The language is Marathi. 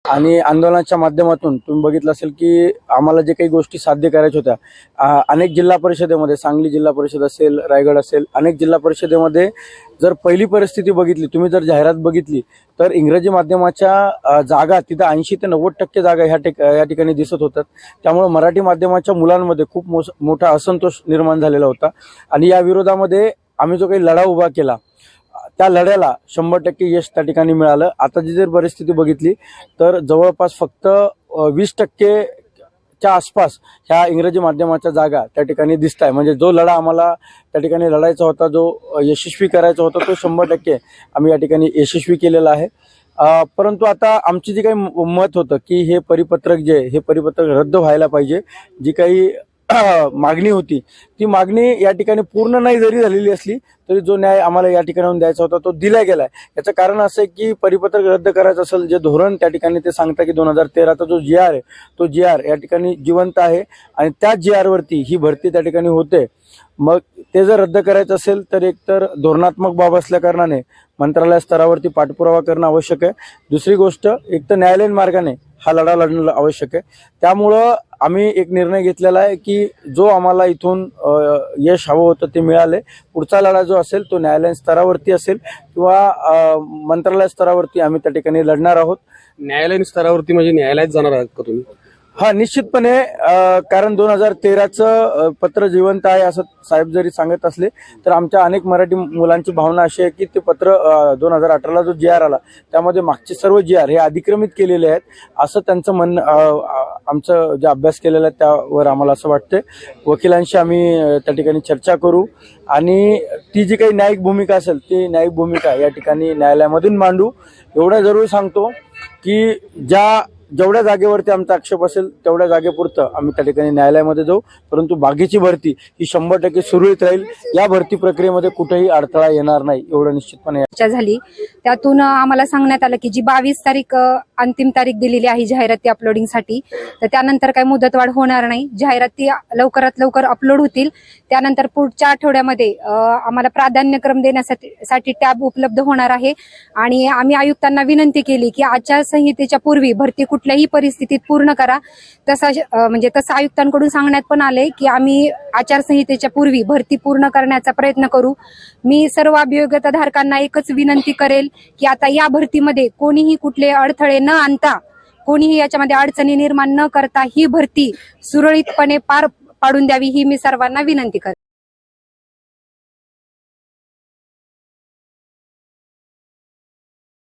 आणि आंदोलनाच्या माध्यमातून तुम्ही बघितलं असेल की आम्हाला जे काही गोष्टी साध्य करायच्या होत्या, अनेक जिल्हा परिषदेमध्ये, सांगली जिल्हा परिषद असेल, रायगड असेल, अनेक जिल्हा परिषदेमध्ये जर पहिली परिस्थिती बघितली, तुम्ही जर जाहिरात बघितली तर इंग्रजी माध्यमाच्या जागा तिथं 80 ते 90% जागा या ठिकाणी दिसत होतात। त्यामुळे मराठी माध्यमाच्या मुलांमध्ये खूप मोठा असंतोष निर्माण झालेला होता आणि या विरोधामध्ये आम्ही जो काही लढा उभा केला त्या लढ्याला 100% यश त्या ठिकाणी मिळालं। आताची जर परिस्थिती बघितली तर जवळपास फक्त 20% च्या आसपास ह्या इंग्रजी माध्यमाच्या जागा त्या ठिकाणी दिसत आहे। म्हणजे जो लढा आम्हाला त्या ठिकाणी लढायचा होता, जो यशस्वी करायचा होता, तो 100% आम्ही या ठिकाणी यशस्वी केलेला आहे। परंतु आता आमची जी काही मत होतं की हे परिपत्रक रद्द व्हायला पाहिजे। जी काही मागणी होती ती मागणी या ठिकाणी पूर्ण नाही जरी झालेली असली तरी जो न्याय आम्हाला या ठिकाणी द्यायचा होता तो दिला गेलाय। याचं कारण असं आहे की परिपत्रक रद्द करायचं असेल, जे धोरण त्या ठिकाणी ते सांगता की 2013चा जो GR आहे तो GR या ठिकाणी जिवंत आहे आणि त्या GR वरती ही भरती त्या ठिकाणी होते। मग ते जर रद्द करायचं असेल तर एकतर धोरणात्मक बाब असल्या कारणाने मंत्रालय स्तरावरती पाठपुरावा करणं आवश्यक आहे। दुसरी गोष्ट, एक तर न्यायालयीन मार्गाने हा लढा लढणं आवश्यक आहे। त्यामुळं आम्ही एक निर्णय घेतलेला आहे की जो आम्हाला इथून यश हवं होतं ते मिळाले। पुढचा लढा जो असेल तो न्यायालयीन स्तरावरती असेल किंवा मंत्रालय स्तरावरती आम्ही त्या ठिकाणी लढणार आहोत। न्यायालयीन स्तरावरती म्हणजे न्यायालयात जाणार आहात का तुम्ही? हा, निश्चितपणे, कारण 2013चं पत्र जिवंत आहे असं साहेब जरी सांगत असले तर आमच्या अनेक मराठी मुलांची भावना अशी आहे की ते पत्र 2018ला जो GR आला त्यामध्ये मागचे सर्व GR हे अधिक्रमित केलेले आहेत असं त्यांचं म्हणणं, आमचं जे अभ्यास केलेला आहे त्यावर आम्हाला असं वाटतंय। वकिलांशी आम्ही त्या ठिकाणी चर्चा करू आणि ती जी काही न्यायिक भूमिका असेल ती न्यायिक भूमिका या ठिकाणी न्यायालयामधून मांडू। एवढं जरूर सांगतो की जेवढ्या जागेवरती आमचा आक्षेप असेल तेवढ्या जागेपुरतं आम्ही त्या ठिकाणी न्यायालयामध्ये जाऊ, परंतु बाकीची भरती ही 100% सुरळीत राहील। या भरती प्रक्रियेमध्ये कुठेही अडथळा येणार नाही एवढं निश्चितपणे झाली। त्यातून आम्हाला सांगण्यात आलं की जी 22 तारीख अंतिम तारीख दिलेली आहे जाहिराती अपलोडिंगसाठी, तर त्यानंतर काही मुदतवाढ होणार नाही। जाहिराती लवकरात लवकर अपलोड होतील। त्यानंतर पुढच्या आठवड्यामध्ये आम्हाला प्राधान्यक्रम देण्यासाठी टॅब उपलब्ध होणार आहे आणि आम्ही आयुक्तांना विनंती केली की आचारसंहितेच्या पूर्वी भरती कुठल्याही परिस्थितीत पूर्ण करा। तसं आयुक्तांकडून सांगण्यात पण आले की आम्ही आचारसंहितेच्या पूर्वी भरती पूर्ण करण्याचा प्रयत्न करू। मी सर्व अभियोग्यताधारकांना एकच विनंती करेल की आता या भरतीमध्ये कोणीही कुठले अडथळे न आणता, कोणीही याच्यामध्ये अडचणी निर्माण न करता ही भरती सुरळीतपणे पार पाडून द्यावी ही मी सर्वांना विनंती करेन।